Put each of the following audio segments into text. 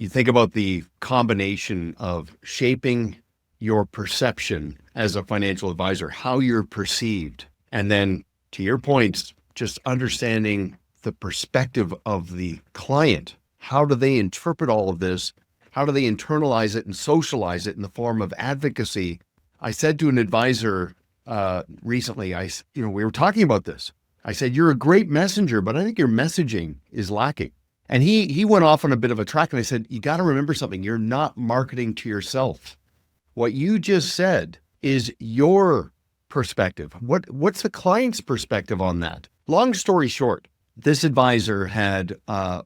you think about the combination of shaping your perception as a financial advisor, how you're perceived, and then to your points, just understanding the perspective of the client. How do they interpret all of this? How do they internalize it and socialize it in the form of advocacy? I said to an advisor recently, we were talking about this. I said, you're a great messenger, but I think your messaging is lacking. And he went off on a bit of a track, and I said, you got to remember something. You're not marketing to yourself. What you just said is your perspective. What's the client's perspective on that? Long story short, this advisor had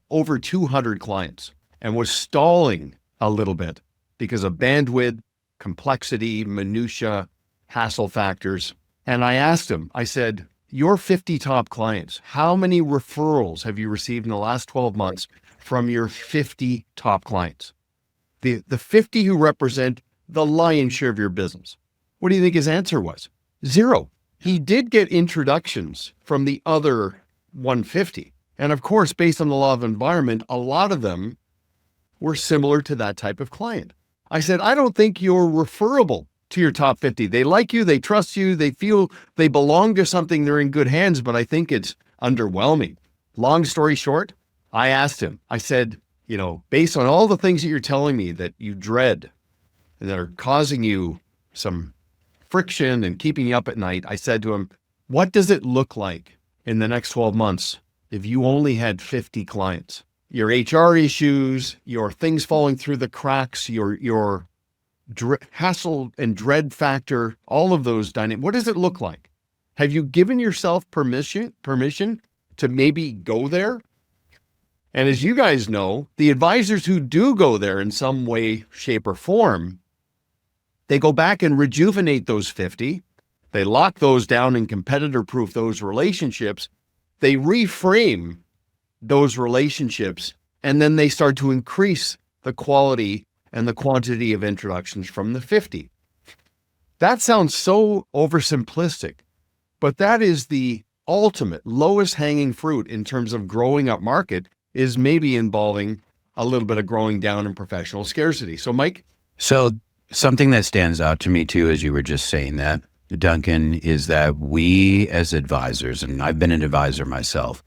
over 200 clients and was stalling a little bit because of bandwidth, complexity, minutia, hassle factors. And I asked him, I said, your 50 top clients, how many referrals have you received in the last 12 months from your 50 top clients? The 50 who represent the lion's share of your business. What do you think his answer was? 0. He did get introductions from the other 150. And of course, based on the law of environment, a lot of them were similar to that type of client. I said, I don't think you're referable to your top 50. They like you, they trust you, they feel they belong to something, they're in good hands, but I think it's underwhelming. Long story short, I asked him, I said, based on all the things that you're telling me that you dread and that are causing you some friction and keeping you up at night, I said to him, what does it look like in the next 12 months if you only had 50 clients? Your HR issues, your things falling through the cracks, your hassle and dread factor, all of those dynamics. What does it look like? Have you given yourself permission to maybe go there? And as you guys know, the advisors who do go there in some way, shape, or form, they go back and rejuvenate those 50. They lock those down and competitor-proof those relationships. They reframe those relationships, and then they start to increase the quality and the quantity of introductions from the 50. That sounds so oversimplistic, but that is the ultimate lowest hanging fruit in terms of growing up market, is maybe involving a little bit of growing down in professional scarcity. So Mike? So something that stands out to me too, as you were just saying that, Duncan, is that we as advisors, and I've been an advisor myself,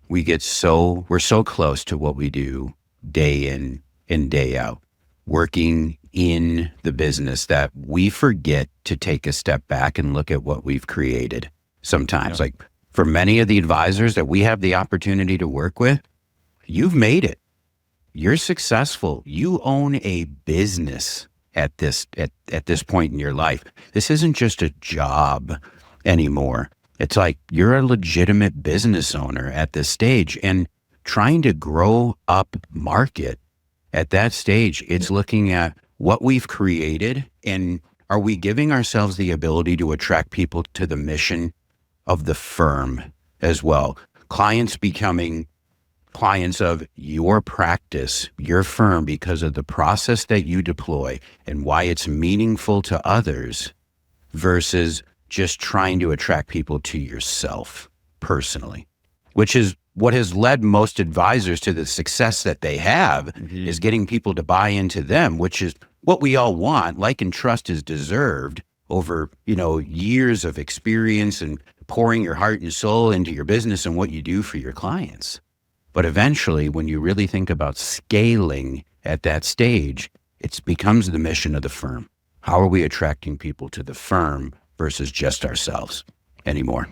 we're so close to what we do day in and day out, working in the business, that we forget to take a step back and look at what we've created. Sometimes, like for many of the advisors that we have the opportunity to work with, you've made it. You're successful. You own a business at this point in your life. This isn't just a job anymore. It's like you're a legitimate business owner at this stage, and trying to grow up market at that stage, it's looking at what we've created, and are we giving ourselves the ability to attract people to the mission of the firm as well? Clients becoming clients of your practice, your firm, because of the process that you deploy and why it's meaningful to others, versus just trying to attract people to yourself personally, which is what has led most advisors to the success that they have, is getting people to buy into them, which is what we all want. Like and trust is deserved over, years of experience and pouring your heart and soul into your business and what you do for your clients. But eventually, when you really think about scaling at that stage, it becomes the mission of the firm. How are we attracting people to the firm versus just ourselves anymore?